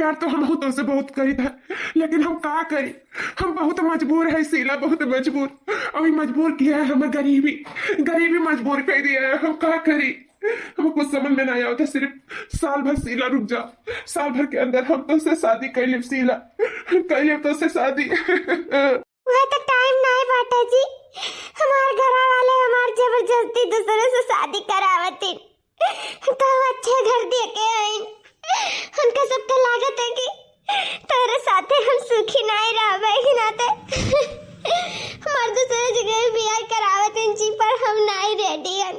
प्यार तो हम तो से बहुत करी था, लेकिन हम का करी, हम बहुत मजबूर है शीला, बहुत मजबूर। अभी मजबूर किया है हमें गरीबी, गरीबी मजबूर कर दिया है। हम का करी, हमें कुछ समझ में नहीं आता। सिर्फ साल भर शीला रुक जा, साल भर के अंदर हम तो से शादी कर ले शीला, कर ले तो से शादी। वह तो टाइम नहीं बाटा जी, हमारे घर वाले हमार जबरदस्ती दूसरे से शादी करावती, तो अच्छे घर दे के आई। उनका सबका लागत है कि तेरे साथे हम सुखी नहीं रहबे कि नाते हमार दूसरे जगह बियाह करावत हैं जी, पर हम नहीं रेडी हैं।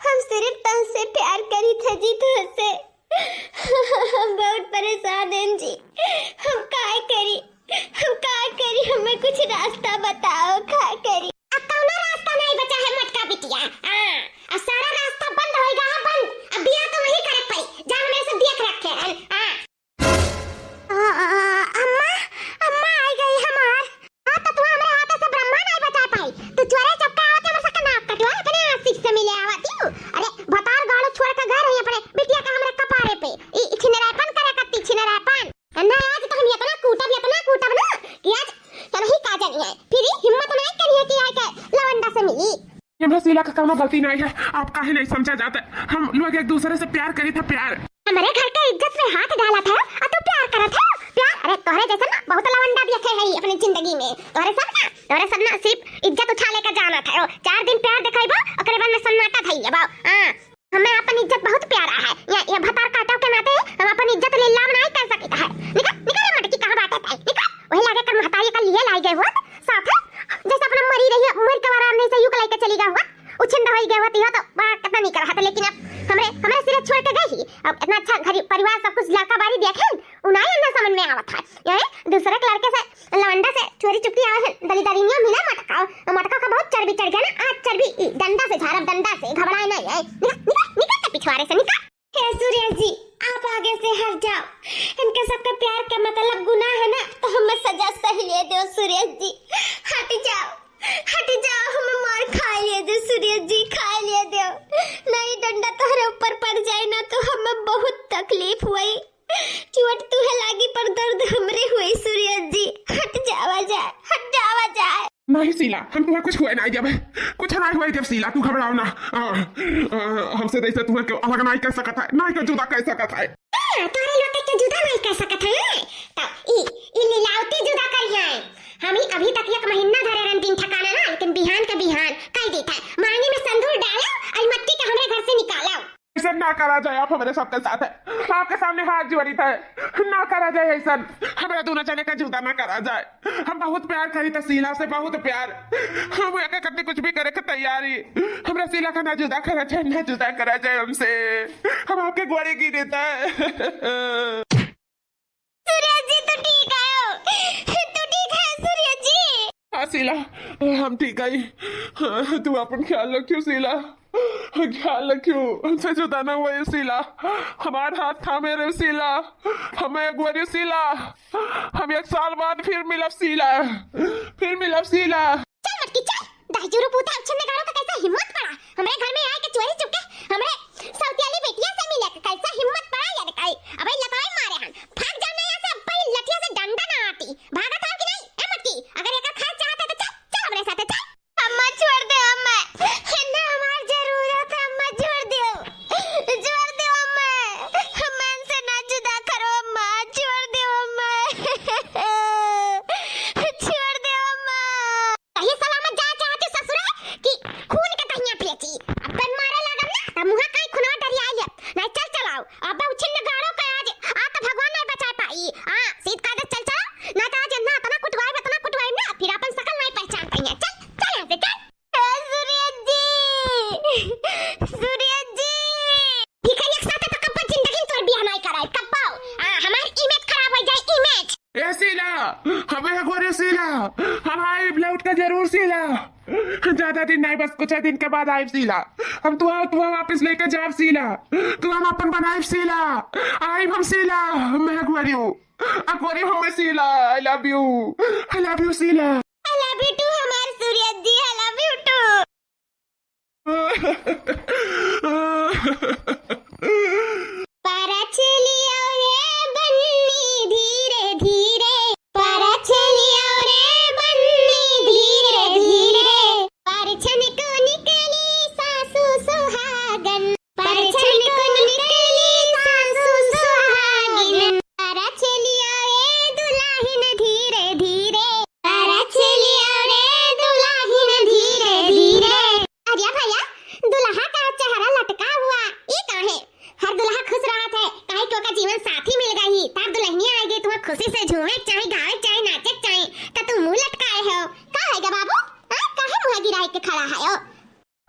हम सिर्फ तुमसे प्यार करी थे जी, तुझसे हम बहुत परेशान हैं जी। हम काय करी, हम काय करी, हमें कुछ रास्ता बताओ, काय करी। अब कौनो रास्ता नहीं बचा है मटका बिटिया, अब सारा रास्ता बंद होएगा, बंद। अब बियाह तो वही करे पड़ी, जा मेरे से देख रखे हैं। अम्मा, अम्मा आई गई हमार। हां तो तू हमरे हाथ से ब्रह्मा नहीं बचा पाई, तू चोरे चपका आवत हमर सका नाक कटवा अपने आशिक से मिले आवती। अरे भतार गाड़ो छोड़ के घर है अपने बिटिया का हमरे कपारे पे ई छिनरापन करे कत्ती छिनरापन। ना आज तो हम इतना कूटब ना कि आज चलो ही का जानी है, फिर हिम्मत नहीं करी है कि आके लवंडा से मिली। ये शीला का कोनो गलती नहीं है, आप काहे नहीं समझा जाता। हम लोग एक दूसरे से प्यार करी था, प्यार हमारे घर के इज्जत में हाथ डाला था और तू प्यार करा था, प्यार। अरे तोहरे जैसा ना बहुत लवंडा देखे है अपनी जिंदगी में, तोहरे सब ना सिर्फ इज्जत उठा लेकर जाना था। 4 दिन प्यार दिखाइबो ओकरे बाद में सन्नाटा थई जाबो। हमें अपन इज्जत बहुत प्यारा है, ये भतार काटो के नाते हम अपन इज्जत लीलाम नहीं कर सकते है। निकल निकल मटकी कहां बात है, निकल। वही लागे कर महतारी का लिए लाई गए हो साथ है, जैसे अपना मरी रही है मर के वारा नहीं से यूं लेके चली गया हुआ, उछिंदा होई गया होती हो तो बात कितना नहीं कर रहा था। लेकिन अब हमरे सिरे छोड़ के गई ही, अब इतना अच्छा घर परिवार सब कुछ लड़का बारी देखे उनाई ना समझ में आवत है। ये दूसरे के लड़के से लवंडा से चोरी चुपकी आवे दलीदारियों मिला मटका का बहुत चर्बी चढ़ गया ना। आज चर्बी डंडा से झाड़ब, डंडा से घबराए नहीं है। निकल पिछवाड़े से निकल। हे सूर्य जी आप आगे से हट जाओ, इनके सबका प्यार का मतलब गुनाह है ना, तो हमें सजा सही ले दो सूर्य जी। हट जाओ, हट जाओ, हमें मार खा लिए दो सूर्य जी, खा लिए दो। नहीं डंडा तुम्हारे ऊपर पड़ जाए ना तो हमें बहुत तकलीफ हुई, चोट तुहे लागी पर दर्द हमरे हुई सूर्य जी। हट जावा जाए, हट जावा जाए। नहीं शीला, हम तुम्हें कुछ हुए नहीं जब, कुछ नहीं हुए जब शीला, तू घबराओ ना। हमसे जैसे तुम्हें क्यों अलग नहीं कर सकता है, नहीं कर जुदा कर सकता है। तोरे लोटे के जुदा नहीं कर सकत है, तो ई लीलावती जुदा करिया है। हम ही अभी तक 1 महीना धरे रन दिन ठिकाना ना, लेकिन बिहान के बिहान कह देता है मांगी में संदूर डालो और मट्टी के हमरे घर से निकालो। ऐसा ना करा जाए, आप हमारे सबके साथ है, आपके सामने हाथ जोड़ी था, ना करा जाए ऐसा, हमारे दोनों जने का जुदा ना करा जाए। हम बहुत प्यार करी था शीला से, बहुत प्यार, हम एक करने कुछ भी करे के तैयारी। हमारा शीला का ना जुदा करा जाए, ना जुदा करा जाए हमसे, हम आपके ग्वारे की देता है। सूर्य जी तो ठीक है, तू ठीक है सूर्य जी? हाँ शीला हम ठीक है, तू अपन ख्याल रखियो शीला, ख्याल रखियो, हमसे जुदा ना हुआ शीला, हमारे हाथ था मेरे शीला, हमें एक बार शीला, हम 1 साल बाद फिर मिलब शीला, फिर मिलब शीला। चल मटकी चल, दाजूरू पूता अच्छे ने गाड़ो का कैसा हिम्मत पड़ा हमारे घर में आए के चोरी चुपके हमरे सौतियाली बेटियां से मिले, कैसा हिम्मत पड़ा यार काई। अबे लताई मारे हम, भाग जाओ ना यहाँ से, अब भाई लठिया से डंडा ना आती, भागा था कि नहीं ए मटकी? अगर एक खा चाहते तो चल चल हमारे साथ चल। अम्मा छोड़ दे, अम्मा ना हमार जरूरत है, अम्मा छोड़ दो अम्मा, हमें से ना जुदा करो अम्मा, छोड़ दो अम्मा, छोड़ दो अम्मा। कहीं सलामत जा चाहते ससुरे कि खून के कहिया पेची, अब बन मारे लागम ना त मुहा काई खुनवा डरिया ले नहीं। चल चलाओ अब उछिन गाड़ो का आज आ तो भगवान नहीं बचा पाई। हां सीध का चल चल ना का जना तना कुटवाई ना, फिर अपन सकल नहीं पहचान पाएंगे। चल चल यहां से चल। सूर्य जी, सूर्य जी ठीक है, एक साथ तो कब जिंदगी तोर बियाह नहीं कराए कब पाओ, हमारी इमेज खराब हो जाए, इमेज। ए शीला, हमें गोरे शीला, हम आए लौट के जरूर शीला, ज्यादा दिन नहीं, बस कुछ दिन के बाद आए शीला, हम तू वापस लेके जाब शीला, तू हम अपन बनाए शीला, आई हम शीला, मैं गोरी हूँ Sheela, I love you Sheela, I love you too हमारे Surya ji, I love you too. पारा चलिया रे बन्नी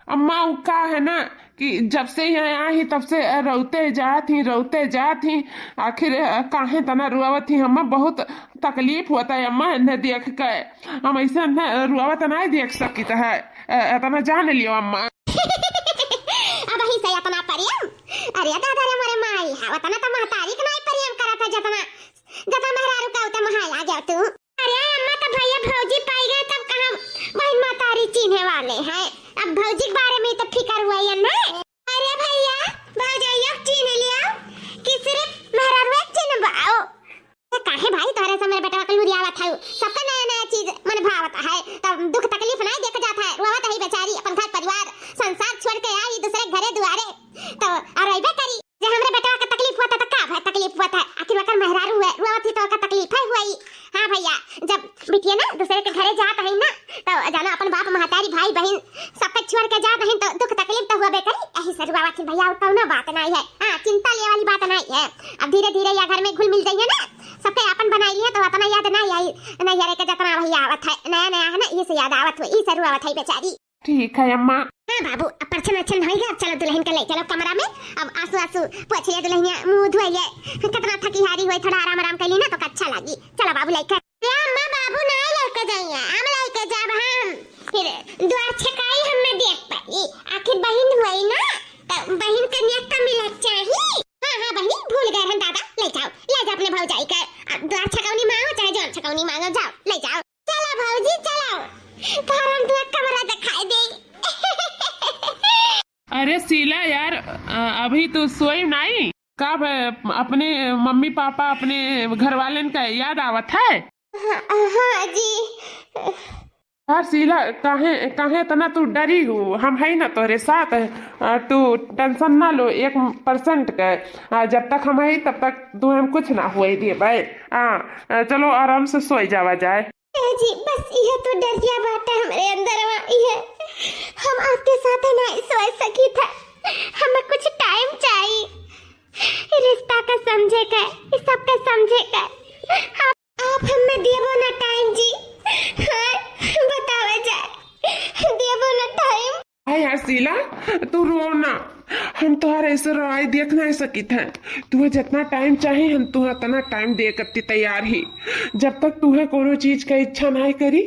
अम्मा वो का है ना कि जब से यहाँ आई तब से रोते जात ही आखिर काहे तना रुआवत ही अम्मा बहुत तकलीफ होता है अम्मा न देख के हम ऐसे न रुआवत नहीं देख सकते है इतना जान लियो अम्मा। अब ही से अपना परियम अरे दादा रे मोरे माई वतना तो महतारी के नहीं परियम करा था जतना जतना मेहरारू का उतना महाल आ जाओ तू। अरे अम्मा तो भैया भौजी पाई गए तब कहां भाई महतारी चिन्हे वाले हैं अब भौजी के बारे में तो फिकर हुआ है ना। अरे भैया भौजैया चिन्ह लिया कि सिर्फ मेहरारू एक चिन्ह बाओ काहे भाई तोरे समय बेटा कल मुरियावत है सबका नया नया चीज मन भावत है तब दुख तकलीफ नहीं देख जाता है रोवत है बेचारी अपन घर परिवार संसार छोड़ के आई दूसरे घरे दुआरे तो अरइबे करी जे हमरे बेटा का तकलीफ होता तो का भाई तकलीफ होता है आखिर वकर मेहरारू है रोवत ही तो का तकलीफ है हुई। हां भैया जब बिटिया ना दूसरे के घरे जात है ना तो जानो अपन बाप महतारी भाई बहन सबके छोड़ के जात है तो दुख तकलीफ तो होबे करी यही से रोवत भैया कौनो बात नहीं है। हां चिंता ले वाली बात नहीं है अब धीरे धीरे या घर में घुल मिल जाइए ना सबके अपन बनाई लिए तो उतना याद नहीं आई नहीं यार के जतना भैया आवत है नया नया है ना ये से याद आवत हुई इसे रुआवत है बेचारी। ठीक है अम्मा। हां बाबू अब परछन अच्छन हो गया अब चलो दुल्हन के ले चलो कमरा में अब आंसू आंसू पोछ लिया दुल्हनिया मुंह धोइए कितना थकी हारी हुई थोड़ा आराम आराम कर ली ना तो अच्छा लगी। चलो बाबू लेकर अम्मा बाबू नहीं लेके जाइए हम लेके जाब हम फिर द्वार छकाई हमने देख पाई आखिर बहन हुई ना तो बहन के नियत का मिलना चाहिए। हां बहनी भूल गए हैं दादा ले जाओ अपने भौजाई के द्वार छकावनी मांगो चाहे जोन छकावनी मांगो जाओ ले जाओ। चलो भौजी चलो कारण द्वार कमरा दिखाई दे। अरे शीला यार अभी तो सोई नहीं कब अपने मम्मी पापा अपने घर वाले का याद आवत है। हाँ जी यार शीला काहे काहे इतना तू डरी हूँ हम है ना तोरे साथ तू टेंशन ना लो 1% का जब तक हम है तब तक तू हम कुछ ना हुए दिए भाई। चलो आराम से सोई जावा जाए। जी बस यह तो डर गया बात है हमारे अंदर यह हम आपके साथ नहीं सोच सकी था हमें कुछ टाइम चाहिए रिश्ता का समझे का सबका समझे का आप हमें देवो ना टाइम जी। हाँ बतावा जाए देवो ना टाइम। हाय यार शीला तू रो ना हम तुम्हारे ऐसे रोई देख नहीं सकी थे तुम्हें जितना टाइम चाहिए हम तुम्हें उतना टाइम दे करती तैयार ही जब तक तुम्हें कोनो चीज का इच्छा नहीं करी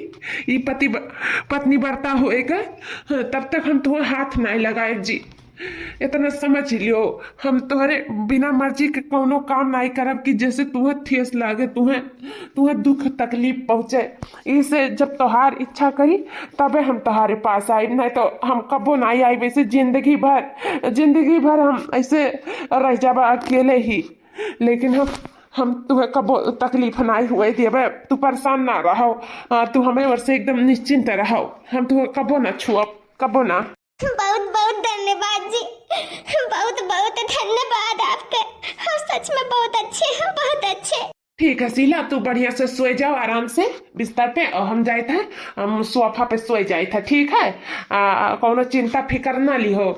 ये पत्नी बर्ता होएगा तब तक हम तुम्हें हाथ नहीं लगाए जी इतना समझ लियो हम तुम्हारे बिना मर्जी के कोनो काम नहीं करब कि जैसे तुम्हें ठेस लागे तुम्हें दुख तकलीफ पहुंचे इसे जब तोहार इच्छा करी तबे हम तुम्हारे पास आई नहीं तो हम कबो नहीं आई वैसे जिंदगी भर हम ऐसे रह जाबा अकेले ही लेकिन हम तुम्हें कबो तकलीफ नहीं हुए देवे तू परेशान ना रहो तू हमें वर्ष एकदम निश्चिंत रहो हम तुम्हें कबो ना छुआ कबो ना। बहुत बहुत धन्यवाद जी बहुत बहुत धन्यवाद आपके हम सच में बहुत अच्छे। ठीक है शीला तू बढ़िया से सोए जाओ आराम से बिस्तर पे और हम जाए थे हम सोफा पे सोए जाए थे ठीक है कोनो चिंता फिकर ना लिहो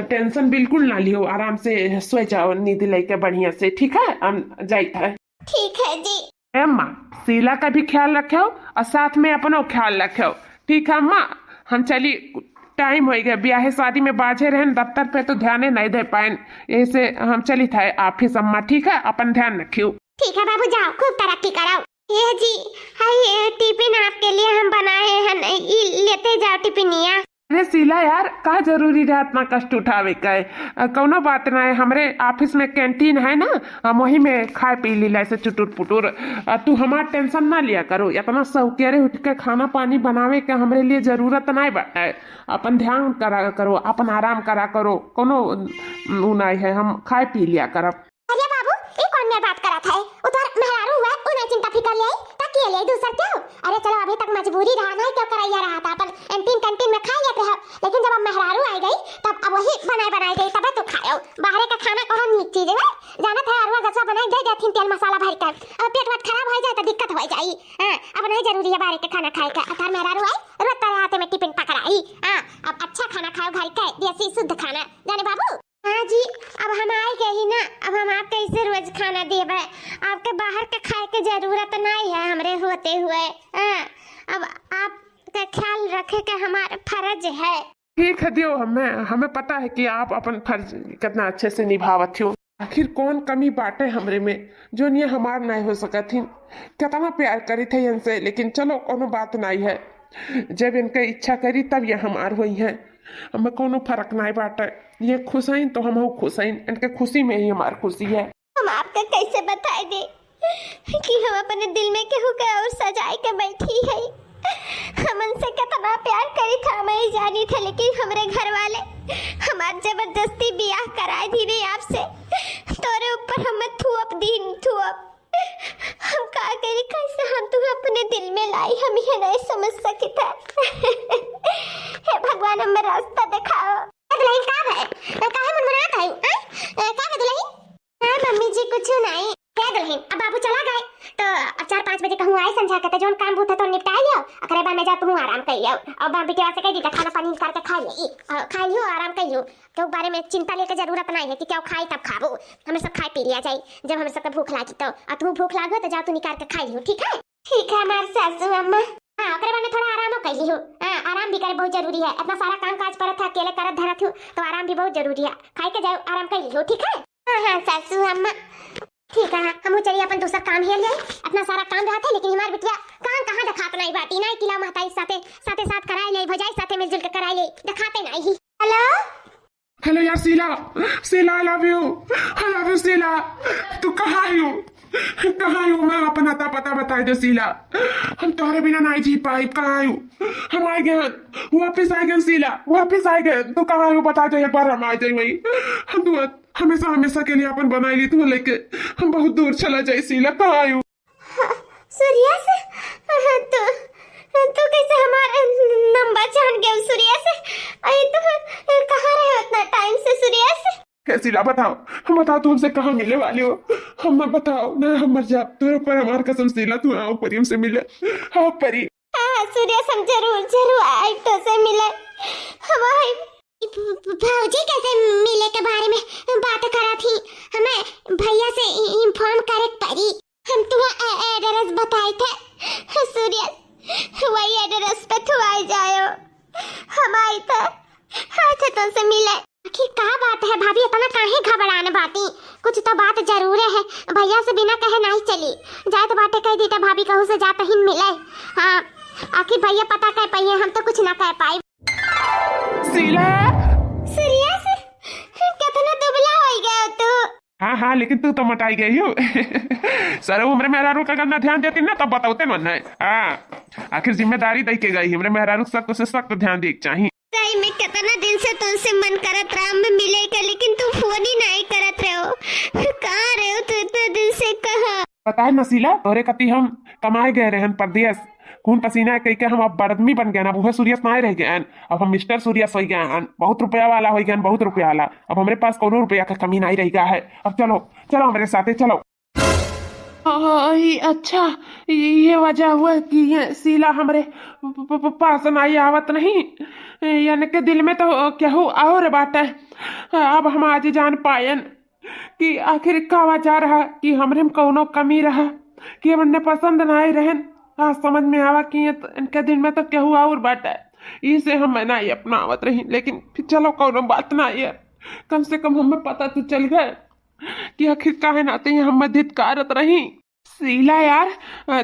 टेंशन बिल्कुल ना लिहो आराम से सोए जाओ नींद लेके बढ़िया से ठीक है हम जाए थे। ठीक है जी अम्मा शीला का भी ख्याल रखो और साथ में अपनो ख्याल रखो ठीक है अम्मा हम चली टाइम हो गया ब्याह शादी में बाजे रहे दफ्तर पे तो ध्यान नहीं दे पाए ऐसे हम चली था ऑफिस अम्मा ठीक है अपन ध्यान रखियो। ठीक है बाबू जाओ खूब तरक्की कराओ। ये जी हाय टिफिन आपके लिए हम बनाए हैं लेते जाओ टिफिनिया। अरे शीला यार का जरूरी रहा इतना कष्ट उठावे का कौनो बात ना है हमरे ऑफिस में कैंटीन है ना हम वही में खाए पी लीला ऐसे चुटुर पुटुर तू हमार टेंशन ना लिया करो इतना सौकेरे उठ के खाना पानी बनावे के हमरे लिए जरूरत नहीं बाटे अपन ध्यान करा करो अपन आराम करा करो कोनो नहीं है हम खाए पी लिया करब। अरे बाबू ये कौन ने बात करा था उधर मेहरारू हुआ उन्हें चिंता फिकर ले ताकि ले दूसर क्यों। अरे चलो अभी तक मजबूरी रहा नहीं क्यों कराया रहा था अपन कैंटीन में खा लेते हैं लेकिन जब अब मेहरारू आ गई तब अब वही बनाई गई तब तो खाओ बाहर का खाना कौन नीक चीज है जाना था अरवा गसा बनाई दे देथिन तेल मसाला भर कर अब पेट वट खराब हो जाए तो दिक्कत हो जाई। अब नहीं जरूरी है बाहर का खाना खाए का अथार मेहरारू आई रोज तेरे हाथ में टिफिन पकड़ाई अब अच्छा खाना खाओ घर का देसी शुद्ध खाना जाने बाबू। हाँ जी अब हम आए गए ना अब हम आप कैसे रोज खाना देवे आपके बाहर के खाए के जरूरत नहीं है हमरे होते हुए अब आपका ख्याल रखे का हमारा फर्ज है। ठीक है दियो, हमें पता है कि आप अपन फर्ज कितना अच्छे से निभावत हो। आखिर कौन कमी बाटे हमरे में जो ये हमार नहीं हो सकत थी। कितना प्यार करी थे इनसे, लेकिन चलो कोनो बात नहीं है। जब इनके इच्छा करी तब ये हमार हुई है। हमें कोनो फर्क नहीं बाटे। ये खुश हैं तो हम खुश हैं। इनके खुशी में ही हमार खुशी है। हम आपका कैसे बताए दे कि हम अपने दिल में केहू के और सजाए के बैठी है। हम उनसे कितना प्यार करी था मैं जानी थे, लेकिन हमरे घर वाले हमार जबरदस्ती ब्याह कराए दी आपसे। तोरे ऊपर हम थुअप हम का करी, कैसे हम तुम्हें अपने दिल में लाई, हम ये नहीं समझ सकी था। हे भगवान हमें रास्ता दिखाओ। दुल्हन का है काहे मुनमुनात है? का है दुल्हन? हां मम्मी जी कुछ नहीं है दुल्हन। अब बाबू चला गए तो 4-5 बजे कहूँ आए संझा के जोन काम बूथा तो निपटा लियो। अकरे बाद में जा तू आराम कर लियो। अब बाबू के वास्ते कह दी खाना पानी करके खा लियो आराम कर लियो। तो बारे में चिंता लेके जरूरत नहीं है कि क्या खाई तब खाबो। हमें सब खाई पी लिया जाए जब हमें सबको भूख लागी तो। और तू भूख लागो तो जा तू निकाल के खा लियो। ठीक है? ठीक है हमारे सासू अम्मा। हां अकरे बाद में थोड़ा आराम कर लियो। हां आराम भी करे बहुत जरूरी है। इतना सारा काम काज पर था अकेले करत धरत हो तो आराम भी बहुत जरूरी है। खाई के जाओ आराम कर लियो। ठीक है? हां सासू अम्मा ठीक है। हम चलिए अपन दूसरा काम है ले। अपना सारा काम रहा था, लेकिन हमार बिटिया काम कहां दिखात नहीं बाटी नहीं किला महताई साथे कराए ले भजाई साथे मिलजुल के कराए ले दिखाते नहीं। हेलो यार Sheela I love you Sheela. तू कहाँ हो? मैं अपना पता बताई दे शीला। हम तुम्हारे बिना नहीं जी पाई। कहाँ हो? हम आए गए, वापिस आए गए शीला, वापिस आए गए। तू कहाँ हो बता दो एक बार, हम आ जाए वही। हम तू हमेशा के लिए अपन बनाई ली तू लेके हम बहुत दूर चला जाए शीला। कहाँ हो? सूर्या से तू कैसे हमारा नंबर जान गया सूर्या से? अरे तू कहाँ रहे उतना टाइम से सूर्या से? शीला बताओ तू हमसे कहाँ मिलने वाली हो? हमें बताओ ना, हम मर जाए तेरे ऊपर हमार कसम शीला। तू आओ परी हमसे मिले। हाँ परी। हाँ सूर्या हम जरूर आए तो से मिले। हमारे भाजी कैसे मिले के बारे में बात करा थी, हमें भैया से इन्फॉर्म करे परी। हम तुम्हें एड्रेस बताए थे सूर्या, वही एड्रेस पे तू आ जाओ। हम आए थे तुमसे मिले। आखिर क्या बात है भाभी, इतना काहे घबराने बाती? कुछ तो बात जरूर है। भैया से बिना कहे नहीं चली जाए तो बातें कह दी तो भाभी कहूँ से जाते ही मिले। हाँ आखिर भैया पता कह पाइए, हम तो कुछ ना कह पाए। शीला सूर्या से कितना दुबला हो गया तू। हाँ लेकिन तू तो मटाई गई हो। सर उम्र मेहरारू का करना ध्यान देती ना तब बताते मन है। हाँ आखिर जिम्मेदारी दे के गई हमरे मेहरारू सख्त से सख्त ध्यान दे चाहिए। सही में कितना दिन से तुमसे मन करत रहा मैं मिले का, लेकिन तुम फोन ही नहीं करत रहे हो। कहाँ रहे हो तू इतना दिन से? कहाँ पता है नसीला, तोरे कति हम कमाए गए रहन परदेश। खून पसीना कह के हम अब आदमी बन गए ना। वो सूर्यस नहीं रह गए, अब हम मिस्टर सूर्यस हो गए। बहुत रुपया वाला हो गए, बहुत रुपया वाला। अब हमारे पास कोनो रुपया का कमी नहीं रह गया है। अब चलो हमारे साथ चलो। अच्छा ये वजह हुआ कि ये शीला हमारे पास नहीं आवत नहीं, यानी के दिल में तो क्या हो और बात है। अब हम आज जान पायन कि आखिर का वजह रहा कि हमरे में कोनो कमी रहा कि हमने पसंद नहीं रहन। आज समझ में आवा कि इनके दिल में तो क्या हुआ और बात है। इसे हम नहीं अपनावत रही, लेकिन फिर चलो कोनो बात नहीं है। कम से कम हमें पता तो चल गए कि आखिर काहे नाते हम मदद करत रही। शीला यार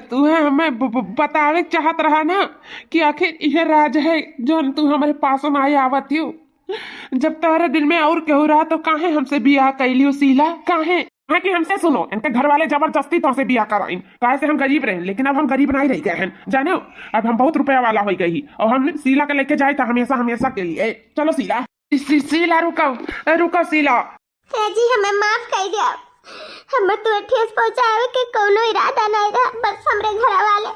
तू है हमें बतावे चाहत रहा ना कि आखिर यह राज है जो तू हमारे पास में आवत हो। जब तुम्हारे दिल में और केहू रहा तो काहे हमसे बियाह कैलियो शीला? काहे कि हमसे सुनो, इनके घर वाले जबरदस्ती तो से बियाह कराइन। काहे से हम गरीब रहे, लेकिन अब हम गरीब नहीं रह गए हैं जाने। अब हम बहुत रुपया वाला हो गई और हम शीला के लेके जाए तो हमेशा के लिए। चलो शीला रुको शीला जी हमें माफ कर दिया। हम तो ठेस पहुंचावे के कोनो इरादा नहीं रहा, बस हमरे घर वाले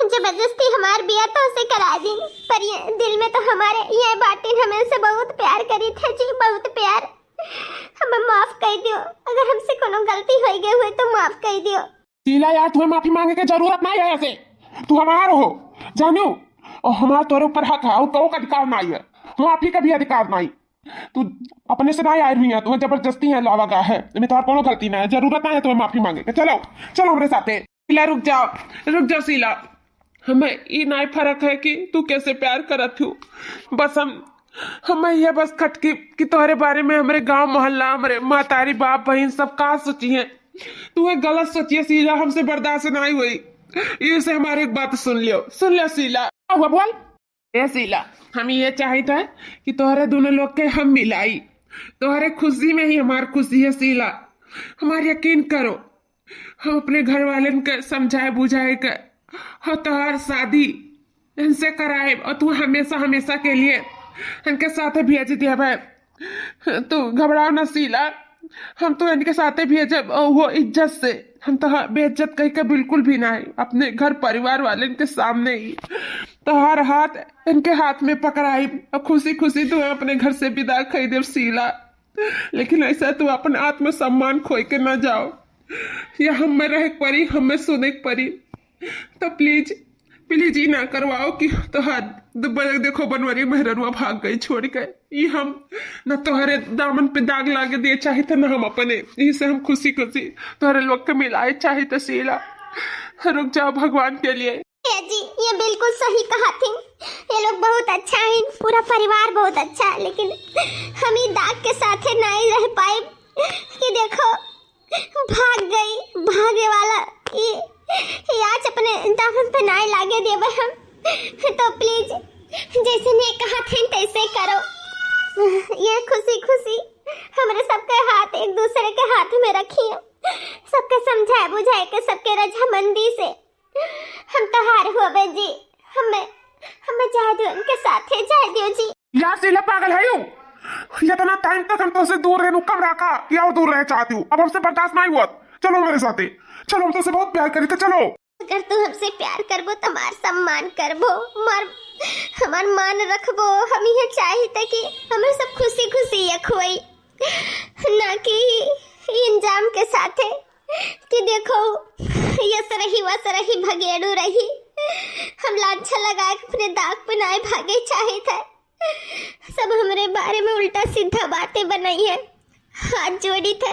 जबरदस्ती हमार बिया तो उसे करा दी। पर ये दिल में तो हमारे ये बाटी हमें से बहुत प्यार करी थे जी, बहुत प्यार। हमें माफ कर दियो, अगर हमसे कोनो गलती हो गई हुई तो माफ कर दियो। शीला यार तुम्हें माफी मांगे की जरूरत नहीं है। ऐसे तू हमार हो जानो, और हमारा तोरे ऊपर हक है और तो का अधिकार नहीं है। माफी का भी अधिकार नहीं। तू अपने से नहीं आई हुई है, तुम्हें जबरदस्ती है लावा गा है। तुम्हारा कोनो गलती नहीं है, जरूरत नहीं है तुम्हें माफी मांगे। चलो हमारे साथ। शीला रुक जाओ शीला। हमें ये नहीं फर्क है कि तू कैसे प्यार करत हो, बस हमें ये बस खटकी कि तुम्हारे बारे में हमारे गांव मोहल्ला हमारे महतारी बाप बहन सब का सोची है। तू गलत सोचिए शीला, हमसे बर्दाश्त नहीं हुई। इसे हमारी एक बात सुन लियो शीला। क्या हुआ बोल। ए शीला, हम ये चाहते हैं कि तुम्हारे दोनों लोग के हम मिलाई। तुम्हारे खुशी में ही हमारी खुशी है शीला, हमारे यकीन करो। हम अपने घर वाले के समझाए बुझाए के और तुम्हार शादी इनसे कराए और तू हमेशा हमेशा के लिए इनके साथ भेज दिया भाई। तू घबराओ न शीला, हम तो इनके साथ भेजे वो इज्जत से। हम तो बेइज्जत कहीं का बिल्कुल भी नहीं, अपने घर परिवार वाले इनके सामने ही तो हर हाथ इनके हाथ में पकड़ाई और खुशी खुशी तू अपने घर से विदा कर दे शीला। लेकिन ऐसा तू अपने आत्मसम्मान खोई के ना जाओ, या हम में रह परी हमें सुने परी। तो प्लीज प्लीज ही ना करवाओ कि तोहर देखो बनवरी मेहरनुआ भाग गई छोड़ के। ये हम न तोहरे दामन पे दाग लागे दिए चाहे तो न हम अपने, यही से हम खुशी खुशी तोहरे लोग के मिलाए चाहे तो शीला। रुक जाओ भगवान के लिए। जी ये बिल्कुल सही कहा थी, ये लोग बहुत अच्छा है, पूरा परिवार बहुत अच्छा है, लेकिन हम ही दाग के साथ नहीं रह पाए कि देखो भाग गई। भागे वाला ये आज अपने दामन पे नहीं लागे देवे हम। तो प्लीज जैसे ने कहा थे तैसे करो। ये खुशी खुशी हमारे सबके हाथ एक दूसरे के हाथ में रखिए, सबके समझाए बुझाए के सबके रजामंदी से हम तो हार हुए जी। हमें जाए दो उनके साथ जाए दो जी। यार शीला पागल है यू, इतना टाइम तक हम तो से दूर रहने कम रखा कि और दूर रह चाहती हूँ। अब हमसे बर्दाश्त नहीं हुआ, चलो मेरे साथ, चलो हम तो से बहुत प्यार करी तो चलो। अगर तू हमसे प्यार करबो तो हमार सम्मान करबो, हमार मान रखबो। हम ये चाहते कि हमें सब खुशी खुशी रखोई, ना कि इंजाम के साथ कि देखो यस रही वस रही भगेड़ू रही। हम लांछा लगा के अपने दाग पे नाए भागे चाहे थे। सब हमारे बारे में उल्टा सीधा बातें बनाई है, हाथ जोड़ी थे।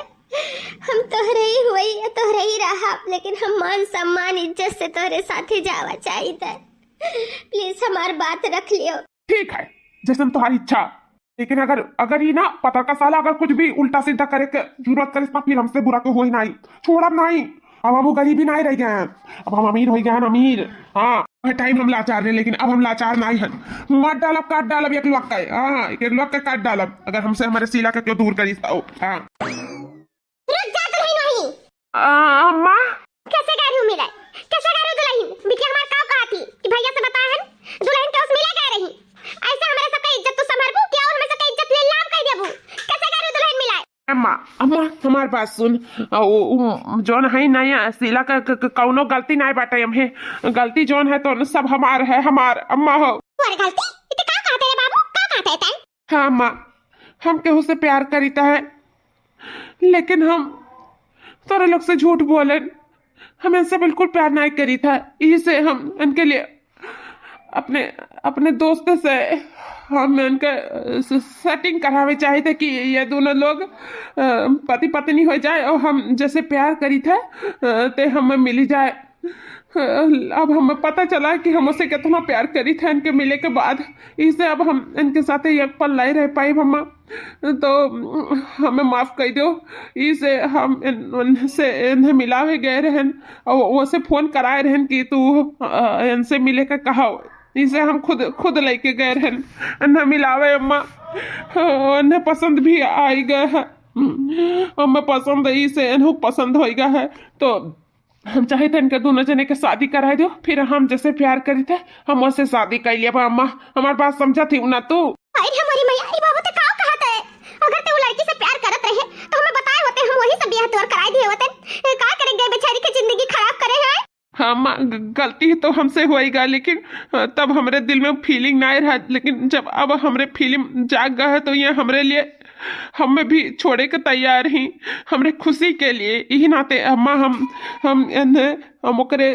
हम तोहरे ही हुई तोहरे ही रहा, लेकिन हम मान सम्मान इज्जत से तोहरे साथे जावा चाहिए थे। प्लीज हमारी बात रख लियो। ठीक है जैसे तुम्हारी इच्छा, लेकिन अगर ये ना पता का साला अगर कुछ भी उल्टा सीधा करे के जरूरत करे तो फिर हमसे बुरा तो हो ही नहीं, छोड़ अब नहीं। अब हम गरीबी नहीं रह गए हैं, अब हम अमीर हो गए हैं अमीर। हाँ टाइम हम लाचार हैं, लेकिन अब हम लाचार नहीं हैं। मत डालब काट डालब एक लोग का, हाँ एक लोग का काट डालब अगर हमसे हमारे शीला का क्यों दूर करी। हाँ अम्मा कैसे गाड़ी मिला, कैसे गाड़ी दुल्हन बिटिया हमार का कहा थी कि भैया से बता है दुल्हन के उस मिला गए रही। ऐसे हमारे सबका इज्जत तो संभालबू क्या और हमें सबका इज्जत ले लाभ कर देबू। कैसे गाड़ी दुल्हन मिला। अम्मा हमार बात सुन, जोन है नया शीला का कौनो गलती नहीं बाटे, हमें गलती जोन है तो सब हमार है, हमार अम्मा हो। तुम्हारी गलती इते का कहते रे बाबू, का कहते हैं? हाँ अम्मा, हम केहू से प्यार करीता है, लेकिन हम तोरे लोग से झूठ बोले, हम इनसे बिल्कुल प्यार नहीं करी था। यही से हम इनके लिए अपने दोस्त से हम इनके सेटिंग करावे चाहे थे कि ये दोनों लोग पति पत्नी हो जाए और हम जैसे प्यार करी थे ते हमें मिली जाए। अब हमें पता चला कि हम उसे कितना प्यार करी थे इनके मिले के बाद, इससे अब हम इनके साथ एक पल नहीं रह पाई। हम तो हमें माफ़ कर दो, इसे हम इनसे इन्हें मिलावे गए रहन और वो से फोन कराए रहन कि तू इनसे मिले का कहा, इसे हम खुद लेके गए रहन इन्हें मिलावे। अम्मा इन्हें पसंद भी आई गए है, हमें पसंद इसे इन्हें पसंद हो गया है, तो हम चाहे थे इनके दोनों जने के शादी कराए दो, फिर हम जैसे प्यार करी थे हम उससे शादी कर लिया। अम्मा हमारे बात समझा थी ना तू। अरे हमारी मैया ई बाबू ते का कहत है, अगर ते वो लड़की से प्यार करत रहे तो हमें बताए होते, हम वही सब ब्याह तोर कराए दिए होते। का करेंगे बेचारी की जिंदगी खराब करे हैं। हाँ अम्मा गलती तो हमसे होएगा, लेकिन तब हमारे दिल में फीलिंग नहीं रहा, लेकिन जब अब हमारे फीलिंग जाग गया है तो ये हमारे लिए हमें भी छोड़े के तैयार ही, हमारे खुशी के लिए। यही नाते अम्मा हम ओकरे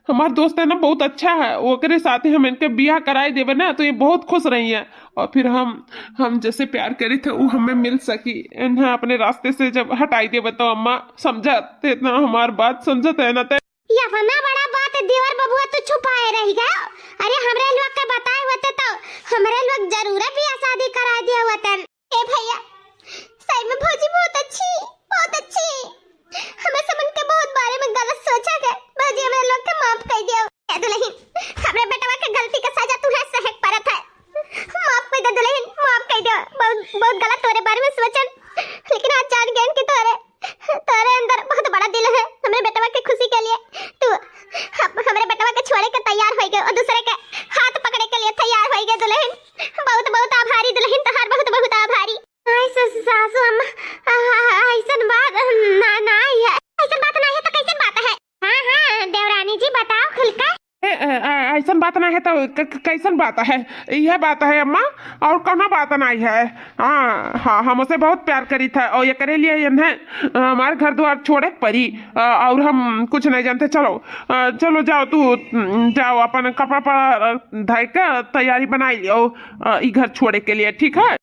हमार दोस्त है ना बहुत अच्छा है, ओकरे साथ ही हम इनके ब्याह कराए देवे ना तो ये बहुत खुश रही है, और फिर हम जैसे प्यार करे थे वो हमें मिल सकी। इन्हें अपने रास्ते से जब हटाई देवे तो अम्मा समझते ना हमार बात समझते है ना। या वना बड़ा बात ते देवर बबुआ तो छुपाए रह गया। अरे हमरे लोग के बताए होते तो हमरे लोग जरूर भी शादी करा दिया होते। ए भैया सही में भौजी बहुत अच्छी, बहुत अच्छी। हमें समन के बहुत बारे में गलत सोचा गया। भौजी हमरे लोग के माफ कर दियो। ए दुल्हन हमरे बेटवा के गलती का सजा तू है सहक परत है। माफ कर दे दुल्हन, माफ कर दो। बहुत गलत तोरे बारे में सोचन, लेकिन आज जान गए कि तोरे अंदर बहुत बड़ा दिल है हमरे बेटवा के खुशी के लिए। तू हमरे बेटवा के छोड़े के तैयार हो गए और दूसरे के हाथ पकड़े के लिए तैयार हो गए दुल्हन। बहुत बहुत आभारी दुल्हन, तोहार बहुत बहुत आभारी। सासू अम्मा ऐसन बात ना है, ऐसन बात नहीं है तो कैसन बात है? हाँ देवरानी जी बताओ खुलकर। ऐसा बात नहीं है तो कैसन बात है? यह बात है अम्मा, और कौन बात नहीं है। हाँ हम उसे बहुत प्यार करी था और ये करे लिए इन्हें हमारे घर द्वार छोड़े परी और हम कुछ नहीं जानते। चलो जाओ, तू जाओ अपन कपड़ा पड़ा धाय के तैयारी बनाई लियो ई घर छोड़े के लिए, ठीक है?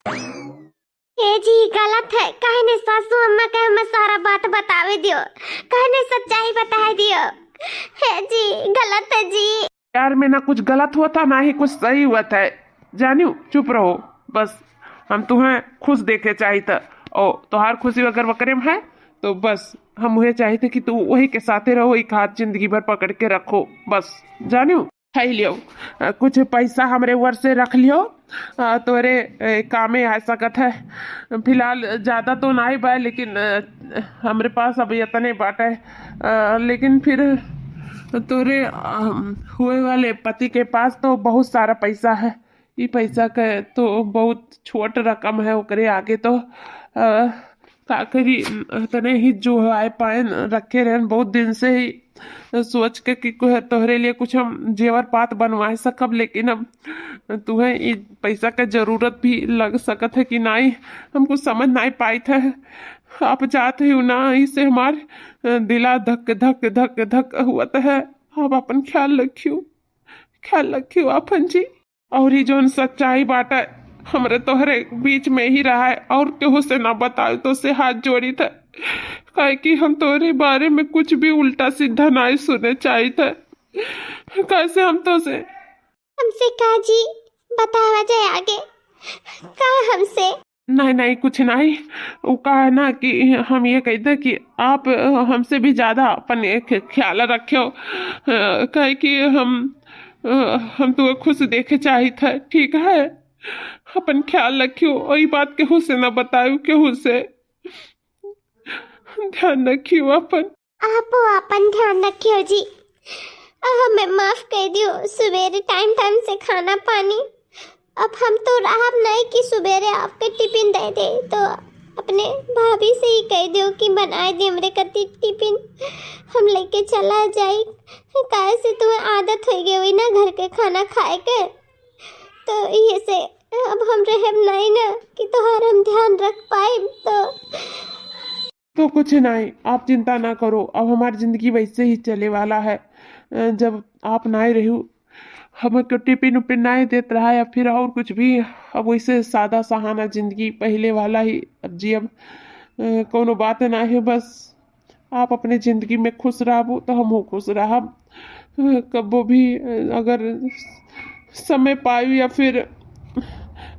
ये जी गलत है, कहे ने सासू अम्मा के हमें सारा बात बतावे दियो, कहे ने सच्चाई बता दियो। है जी गलत है जी। प्यार में ना कुछ गलत होता ना ही कुछ सही होता है, जानियो। चुप रहो बस, हम तुम्हें खुश देखे चाहिए और तुहार खुशी अगर वकरे में है तो बस हम वही चाहते कि तू वही के साथे रहो, एक हाथ जिंदगी भर पकड़ के रखो बस, जानियो। खाई लियो कुछ पैसा हमरे वर से रख लियो, तोरे कामे आ सकत है। फिलहाल ज्यादा तो नहीं बा, लेकिन हमरे पास अभी इतने बाटे, लेकिन फिर तोरे हुए वाले पति के पास तो बहुत सारा पैसा है। ये पैसा के तो बहुत छोट रकम है, ओकरे आगे तो का करी तने ही जो आए पाए रखे रहन। बहुत दिन से ही सोच के कि तोहरे लिए कुछ हम जेवर पात बनवा सकब, लेकिन अब तुम्हें ये पैसा का जरूरत भी लग सकत है कि नहीं, हमको समझ नहीं पाई थे। आप जाते हो ना, इससे हमारे दिला धक धक धक धक हुआ है। आप अपन ख्याल रखियो अपन जी। और ये जो सच्चाई बात है हमरे तोहरे बीच में ही रहा है, और केहू से ना बताओ तो से हाथ जोड़ी था, काहे कि हम तोरे बारे में कुछ भी उल्टा सीधा नहीं सुने चाहिए था। कैसे हमसे का जी बतावा जाए आगे का हमसे? नहीं कुछ नहीं। वो कहा ना कि हम ये कहते कि आप हमसे भी ज्यादा अपन ख्याल रखियो, कहे कि हम तो खुश देखे चाहिए था, ठीक है? अपन ख्याल रखियो और ये बात केहू से ना बताओ, केहू से ध्यान रखियो अपन। आप अपन ध्यान रखियो जी। हमें माफ कर दियो, सवेरे टाइम से खाना पानी। अब हम तो राहब नहीं कि सवेरे आपके टिफिन दे दे, तो अपने भाभी से ही कह दियो कि बनाए दे हमरे कति टिफिन, हम लेके चला जाए। काहे से तुम्हें आदत हो गई हुई ना घर के खाना खाए के, तो ये से अब हम रहब नहीं ना कि तोहार हम ध्यान रख पाए। तो कुछ नहीं, आप चिंता ना करो। अब हमारी जिंदगी वैसे ही चले वाला है। जब आप ना रहो, हमें टिफिन उपिन नहीं देते रहा या फिर और कुछ भी, अब वैसे सादा सहाना जिंदगी पहले वाला ही अब जी। अब कोनो बात ना है, बस आप अपने जिंदगी में खुश रहो तो हम खुश रहब। कबो भी अगर समय पाई या फिर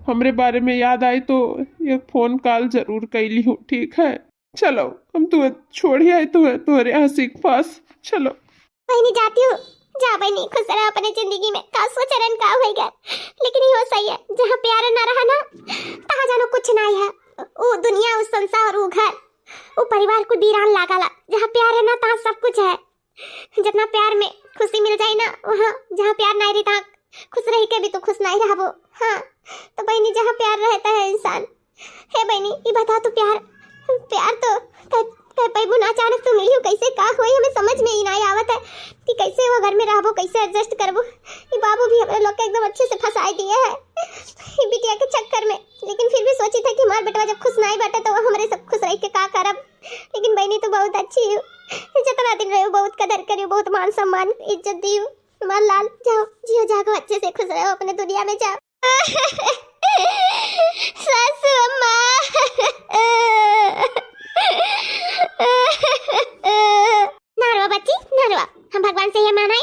हमरे बारे में याद आई तो एक फोन कॉल जरूर कैली हूँ, ठीक है? चलो हम तुम्हें छोड़ी आए तुम्हारे हंसी के पास, चलो। बहनी जाती हूँ, जा बहनी, खुश रहो अपने जिंदगी में। का सोचरन का हो गया, लेकिन ये सही है, जहाँ प्यार ना रहा ना तहाँ जानो कुछ नहीं है। वो दुनिया, वो संसार, वो घर, वो परिवार को वीरान लागला। जहाँ प्यार है ना तहाँ सब कुछ है। जितना प्यार में खुशी मिल जाए ना, वहाँ जहाँ प्यार नहीं रहता खुश रह के भी तो खुश नहीं रहो। हाँ तो बहनी जहाँ प्यार रहता है इंसान है बहनी, ये बता तो प्यार तो पैबू ना अचानक तो मिलियो कैसे का होई, हमें समझ में ही नहीं आवत है कि कैसे वो घर में रहबो, कैसे एडजस्ट करबो। ये बाबू भी हमारे लोग के एकदम अच्छे से फंसाई दिए है ये बिटिया के चक्कर में, लेकिन फिर भी सोची था कि हमार बेटा जब खुश नहीं बैठे तो वो हमारे सब खुश रह के का करब। लेकिन बहनी तो बहुत अच्छी हो, जितना दिन रहो बहुत कदर करियो, बहुत मान सम्मान इज्जत दियो। हमार लाल जाओ जियो, जागो अच्छे से खुश रहो अपने दुनिया में, जाओ। सासू अम्मा नारवा बच्ची नारवा, हम भगवान से ये मानाई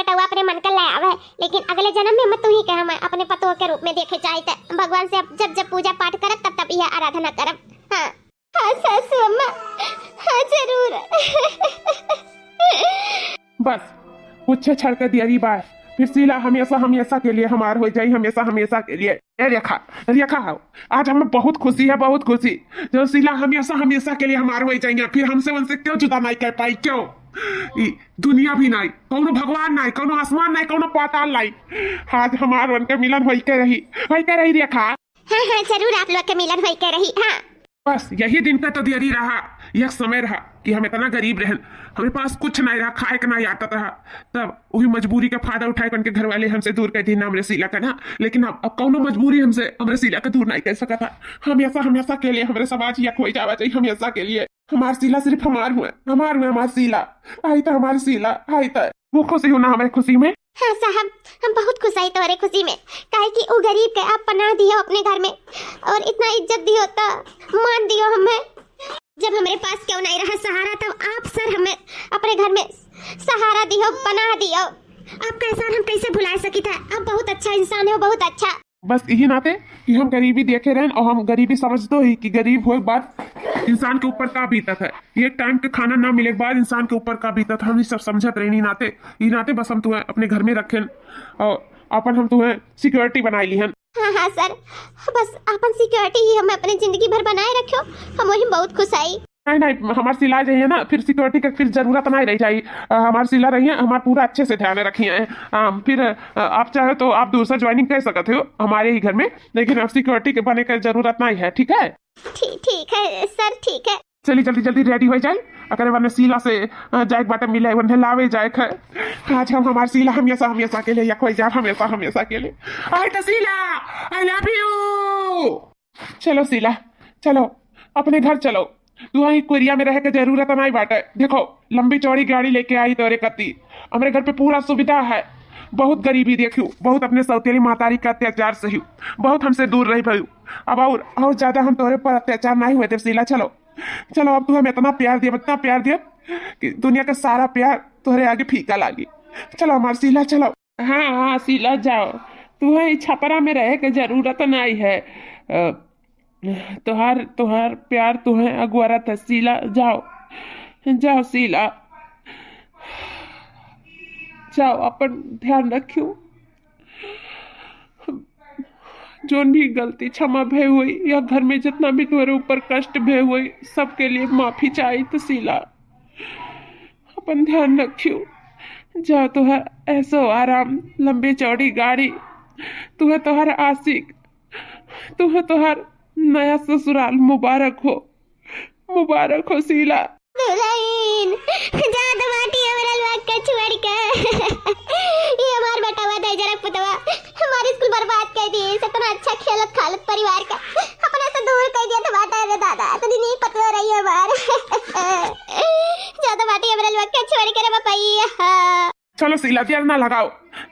बेटा अपने मन का ले आवे, लेकिन अगले जन्म में मैं तू ही कह मैं अपने पतों के रूप में देखे चाहते भगवान से जब जब पूजा पाठ करब तब तब यह आराधना करब। हाँ हाँ सासू अम्मा, हाँ जरूर। बस कुछ छड़ कर दिया बाय, फिर शीला हमेशा हमेशा के लिए हमार हो जाई, हमेशा हमेशा के लिए। रेखा रेखा हो, आज हमें बहुत खुशी है, बहुत खुशी जो शीला हमेशा हमेशा के लिए हमार हो जाएंगे। फिर हमसे उनसे क्यों जुदा नहीं कर पाई, क्यों? दुनिया भी नहीं, कौनो भगवान नहीं, कौनो आसमान नहीं, कौनो पाताल नहीं, आज हमार उनके मिलन हो के रही रेखा। हाँ हाँ जरूर आप लोग के मिलन हो के रही। हाँ बस यही दिन का तो देरी रहा, यह समय रहा कि हम इतना गरीब रहन, हमारे पास कुछ नहीं रहा, खाए का नहीं आता रहा, तब वही मजबूरी का फायदा उठाए उनके घर वाले हमसे दूर कर दी ना हमरे शीला का ना। लेकिन अब कौनो मजबूरी हमसे हमरे शीला का दूर नहीं कर सका था। हमेशा हमेशा के लिए हमारे समाज यह खोई जावा चाहिए, हमेशा के लिए। हमार शीला सिर्फ हमार शीला आई था, हमारी शीला आई था। वो खुशी हो ना हमारे खुशी में। हाँ साहब हम बहुत खुश आई तुम्हारे खुशी में, काहे कि वो गरीब के आप पनाह दियो अपने घर में और इतना इज्जत दियो तो मान दियो हमें। जब हमारे पास क्यों नहीं रहा सहारा, तब आप सर हमें अपने घर में सहारा दियो, पनाह दियो। आपका एहसान हम कैसे भुला सकी था, आप बहुत अच्छा इंसान हो, बहुत अच्छा। बस यही नाते कि हम गरीबी देखे रहे और हम गरीबी समझते ही कि गरीब हो बाद इंसान के ऊपर का बीतत है, एक टाइम के खाना ना मिले के बाद इंसान के ऊपर का बीतत, हम ये सब समझत रही। नाते बस हम तुम्हें अपने घर में रखें और अपन हम तुम्हें सिक्योरिटी बनाई ली। हाँ हाँ सर, बस अपन सिक्योरिटी ही हमें अपनी जिंदगी भर बनाए रखो, हम वही बहुत खुश आई। नहीं हमारे सिला रही है ना, फिर सिक्योरिटी का फिर जरूरत नहीं रही चाहिए। हमारे सिला रही है, हमारा पूरा अच्छे से ध्यान रखी है। फिर आप चाहे तो आप दूसरा ज्वाइनिंग कर सकते हो हमारे ही घर में, लेकिन अब सिक्योरिटी के बने की जरूरत नहीं है। ठीक है ठीक है सर, ठीक है। चलिए जल्दी रेडी हो जाए, अगर वरना शीला से जाए बाटे मिले वरना लावे जाए है। आज हम हमारे शीला हमेशा के लिए या खोई जाए, हमेशा के लिए। आई तो शीला, आई लव यू। चलो शीला चलो अपने घर चलो, तू वहीं कोरिया में रह के जरूरत नहीं बाटे। देखो लंबी चौड़ी गाड़ी लेके आई तोरे कती, हमारे घर पे पूरा सुविधा है। बहुत गरीबी देखू, बहुत अपने सौतेली मातारी का अत्याचार सही, बहुत हमसे दूर रही भयू। अब और ज्यादा हम तोरे पर अत्याचार नहीं हुए थे शीला। चलो अब तू हमें इतना प्यार दिया कि दुनिया का सारा प्यार तोहरे आगे फीका लागी। चलो हमारे शीला चलो। हाँ शीला जाओ, तुम्हें छपरा में रह के जरूरत नहीं है, तुहार प्यार तुम्हें अगुआरा था शीला। जाओ शीला जाओ, अपन ध्यान रखियो। जोन भी गलती क्षमा भय हुई या घर में जितना भी तुम्हारे ऊपर कष्ट भय हुई, सबके लिए माफी चाहिए तो शीला अपन ध्यान रखियो। जाओ तुहार ऐसो आराम, लंबी चौड़ी गाड़ी, तुम्हें तुहार आशिक, तुम्हें तुहार नया ससुराल मुबारक हो शीला। दुल्हन जात बाटी हमरा लोग के छोड़ के ये हमार बेटा हुआ था जरा पुतवा हमारे स्कूल बर्बाद कर दिए, इतना अच्छा खेलत खालत परिवार का अपने से दूर कर दिया था बाटा रे दादा, तो नहीं पता रही है हमार जात बाटी हमरा लोग के छोड़ के रे बापा। चलो शीला देर ना लगाओ,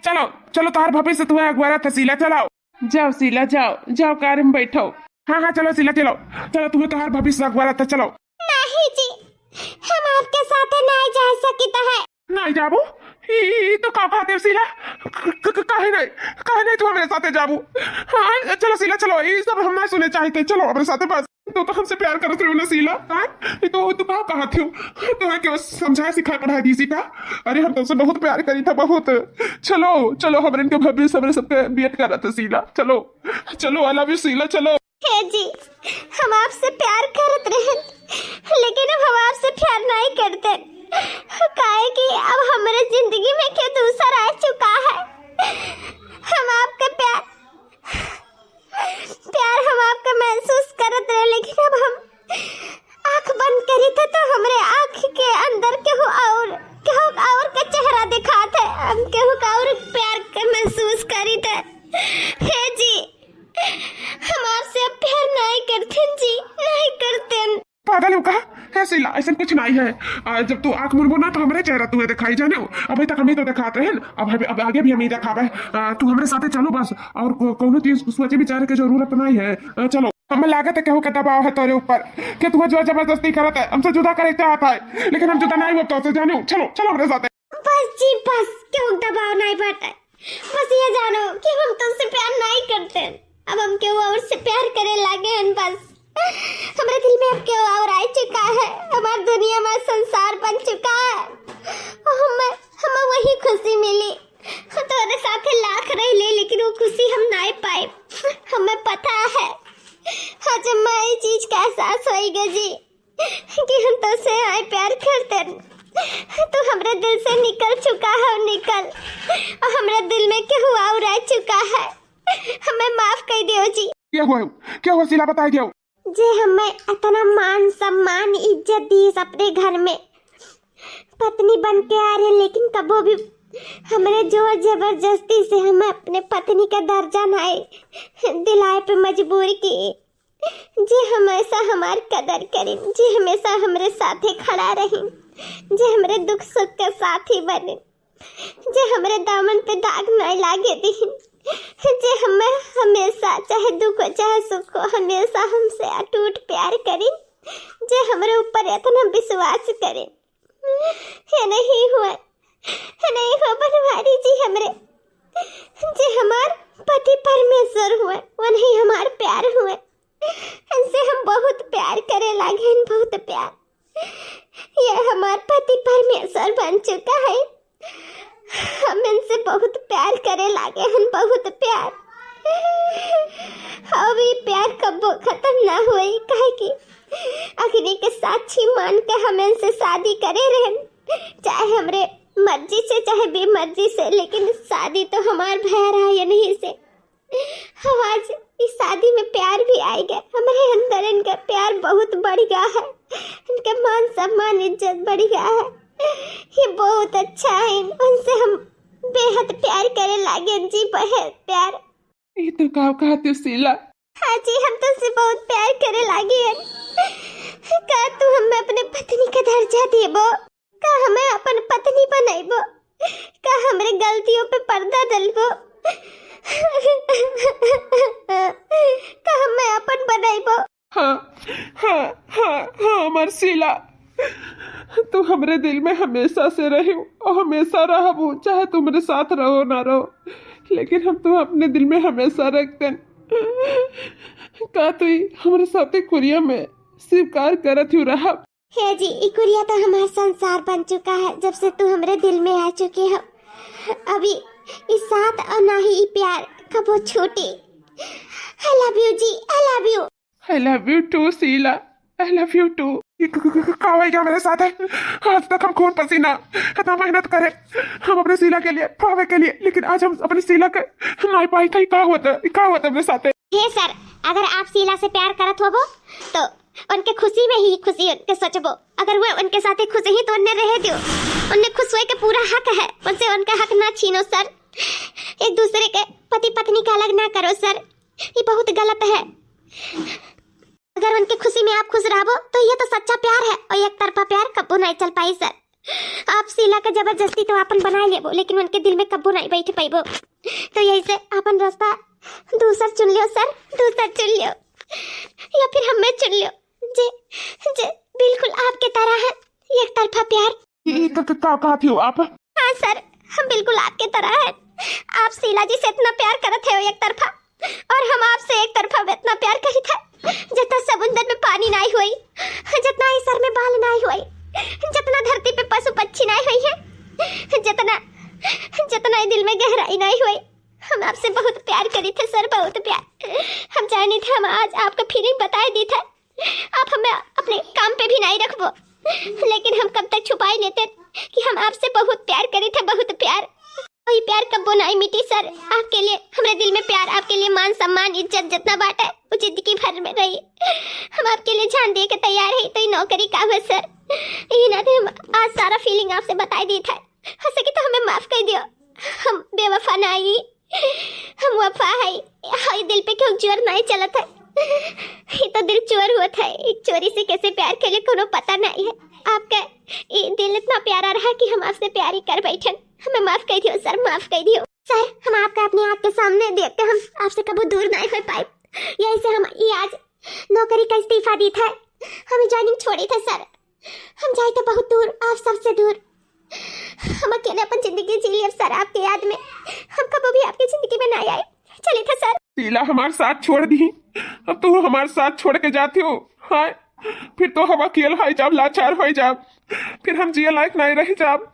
चलो तार भविष्य तुम्हें अगुआरा था शीला। जाओ शीला जाओ कार में बैठो। हाँ चलो शीला चलो तुम्हें तार भविष्य अगुआरा था। चलो नहीं जी, हम आपके साथ नहीं जा सकता है। नहीं जाबू तो का कहते शीला, काहे नहीं तू हमारे साथे जाबू। हाँ चलो शीला चलो, ये सब हम नहीं सुने चाहते, चलो हमारे साथे। बस तो हमसे प्यार करते हो ना शीला। तो तू कहा कहती हो, तुम्हें क्यों समझाया सिखाया पढ़ाया दी सी का? अरे हम तुमसे बहुत प्यार करी था, बहुत। चलो हमारे इनके भविष्य हमारे सबके वेट कर रहा था शीला। चलो आई लव यू शीला। चलो हे जी, हम आपसे प्यार करते रहे, लेकिन अब हम आपसे प्यार नहीं करते, काहे कि अब हमारे जिंदगी में क्या दूसरा आ चुका है। हम आपका प्यार हम आपका महसूस करते रहे, लेकिन अब हम आंख बंद करी थे तो हमारे आंख के अंदर केहू और का चेहरा दिखा थे, हम केहू का और प्यार का महसूस करी थे। हे जी, हम आपसे प्यार नहीं करते जी, नहीं करते। पागल हो कहा है शीला, ऐसा कुछ नहीं है। जब तू आंख मुड़बो ना तो हमारे चेहरा तुम्हें दिखाई जाने हो। अभी तक हमें तो दिखाते हैं, अब आगे भी हमें दिखावे। तू हमारे साथे चलो बस, और कोनो चीज सोचे विचार की जरूरत नहीं है। चलो हमें लागत है केहू का दबाव है तोरे ऊपर कि तू जो जबरदस्ती करत है, हमसे जुदा करे चाहता है, लेकिन हम जुदा नहीं होते जाने। चलो हमारे साथ। बस जी बस, क्यों दबाव नहीं बढ़ता है। बस ये जानो कि हम तुमसे प्यार नहीं करते, अब हम क्यों और से प्यार करे लागे हैं। बस हमारे दिल में अब क्यों और आ चुका है, हमारी दुनिया में संसार बन चुका है। हमें वही खुशी मिली, तुम्हारे साथ लाख रह ले, लेकिन वो खुशी हम नहीं पाए। हमें पता है आज मैं ये चीज का एहसास होएगा जी कि हम तो से आए प्यार करते, तो हमारे दिल से निकल चुका है, निकल, और हमारे दिल में क्या हुआ और रह चुका है। हमें माफ कर दियो जी। क्या हुआ शीला, बताई दियो जे हमें इतना मान सम्मान इज्जत दी अपने घर में, पत्नी बन के आ रहे, लेकिन कबो भी हमारे जोर जबरदस्ती से हमें अपने पत्नी का दर्जा नहीं दिलाए पे मजबूर की। जे हमेशा हमारी कदर करें, जे हमेशा हमारे साथे खड़ा रहे, जे हमारे दुख सुख के साथी बने, जे हमारे दामन पे दाग नहीं लागे दी, जे हमें हमेशा चाहे दुख हो चाहे सुख हो हमेशा हमसे अटूट प्यार करें, जे हमारे ऊपर इतना विश्वास करें। है नहीं हुआ बनवारी जी हमरे, जे हमार पति परमेश्वर हुए, वो नहीं हमार प्यार हुए। इनसे हम बहुत प्यार करे लागे, बहुत प्यार। ये हमार पति परमेश्वर बन चुका है, हम इनसे बहुत प्यार करे लागे हैं, बहुत प्यार। अब ये प्यार कब खत्म ना हुए, काहे कि अग्नि के साक्षी मान के हम इनसे शादी करे रहे, चाहे हमरे मर्जी से चाहे बेमर्जी से, लेकिन शादी तो हमार भैर है या नहीं से। हम आज इस शादी में प्यार भी आएगा, हमारे अंदर इनका प्यार बहुत बढ़ गया है, इनका मान सम्मान इज्जत बढ़ गया है। ये बहुत अच्छा है, उनसे हम बेहद प्यार करे लागे जी, बेहद प्यार। ये तो का कहते शीला। हाँ जी, हम तुमसे बहुत प्यार करे लागे हैं। का तू हमें अपने पत्नी का दर्जा देबो, का हमें अपन पत्नी बनाइबो, का हमरे गलतियों पे पर्दा डलबो, का हमें अपन बनाइबो। हाँ मर्सीला, तू हमरे दिल में हमेशा से रही और हमेशा रहबू, चाहे तुम्हारे साथ रहो ना रहो, लेकिन हम तो अपने दिल में हमेशा रखते। का तू हमारे साथ कुरिया में स्वीकार करत ही रहा। है जी, इकुरिया तो हमारा संसार बन चुका है, जब से तू हमारे दिल में आ चुके हो। अभी इस साथ और ना ही प्यार कबो छूटे। I love you ji, I love you. I love you too Sheela, I love you too. क्या मेरे साथ है, आज तक हम खून पसीना इतना मेहनत करे हम अपने शीला के लिए, पावे के लिए, लेकिन आज हम अपनी शीला के नहीं पाई था। क्या होता मेरे साथ है। हे सर, अगर आप शीला से प्यार करत होबो तो उनके खुशी में ही खुशी उनके सोचबो, अगर वो उनके साथ खुश ही तो उन्हें रह दियो, उन्हें खुश होए के पूरा हक है, उनसे उनका हक ना छीनो सर। एक दूसरे के पति पत्नी का अलग ना करो सर, ये बहुत गलत है। अगर उनकी खुशी में आप खुश रहो तो ये तो सच्चा प्यार है, और एक तरफा प्यार कब्बू नहीं चल पाई सर। आप शीला का जबरदस्ती तो अपन बना लेबो, लेकिन उनके दिल में कब्बू नहीं बैठ पाइबो, तो यही से अपन रास्ता दूसरा चुन लियो सर, दूसरा चुन लियो, या फिर हमें चुन लियो, जे बिल्कुल आपके तरह है, एक तरफा प्यार। क्या कहती हो आप? हाँ सर, हम बिल्कुल आपके तरह है। आप शीला जी से इतना प्यार करते हो एक तरफा, और हम आपसे एक तरफा इतना प्यार करी था, जितना समुद्र में पानी नहीं हुई, जितना ही सर में बाल नहीं हुई, जितना धरती पे पशु पक्षी नहीं हुई है, जितना ही दिल में गहराई नहीं हुई, हम आपसे बहुत प्यार करी थे सर, बहुत प्यार। हम जाने थे, हम आज आपका फीलिंग बताए दी था, आप हमें अपने काम पे भी नहीं रखबो, लेकिन हम कब तक छुपाई लेते कि हम आपसे बहुत प्यार करे थे, बहुत प्यार। वही प्यार कब नहीं मिटी सर। आपके लिए हमारे दिल में प्यार, आपके लिए मान सम्मान इज्जत जितना बांटा है वो जिंदगी भर में रही। हम आपके लिए जान दे के तैयार है, तो ये नौकरी का है सर, यही ना हम आज सारा फीलिंग आपसे बताई दी था। हो सके तो हमें माफ कर दियो, हम बेवफा नहीं, हम वफा है। दिल पे क्यों जोर नहीं चलता है, ये तो दिल चोर हुआ था, एक चोरी से कैसे प्यार के लिए कोनो पता नहीं है। आपका ये दिल इतना प्यारा रहा कि हम आपसे प्यार ही कर बैठे। हमें माफ कर दियो सर, माफ कर दियो सर। हम आपका अपने आँख के सामने देखते, हम आपसे कभी दूर नहीं हो पाए, यही से हम ये आज नौकरी का इस्तीफा दी था, हमें ज्वाइनिंग छोड़ी था सर। हम जाए थे बहुत दूर, आप सबसे दूर, हम अकेले अपन जिंदगी जी लिए शराब के याद में। हम कभी भी आपकी जिंदगी में ना आए। चलिए था सर। शीला हमारे साथ छोड़ दी, अब तू हमारे साथ छोड़ के जाती हो। हाय फिर तो हम अकेला हो जाब, लाचार हो जाब, फिर हम जिया लायक नहीं रह जाब।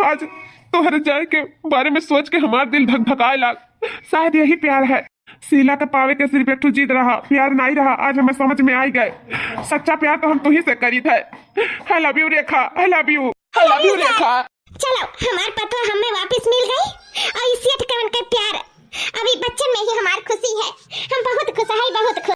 आज तोहरे जाए के बारे में सोच के हमारा दिल धक धकाए लाग। शायद यही प्यार है। शीला के पावे के सिर्फ एक जीत रहा, प्यार नहीं रहा। आज हमें समझ में आई गए, सच्चा प्यार तो हम तू ही से करी थे। I love you Rekha, I love you, I love you Rekha. चलो हमार पतो हमें वापस मिल गई और इसी ठिकान का प्यार अभी बच्चन में ही हमारी खुशी है। हम बहुत खुश है, बहुत खुश।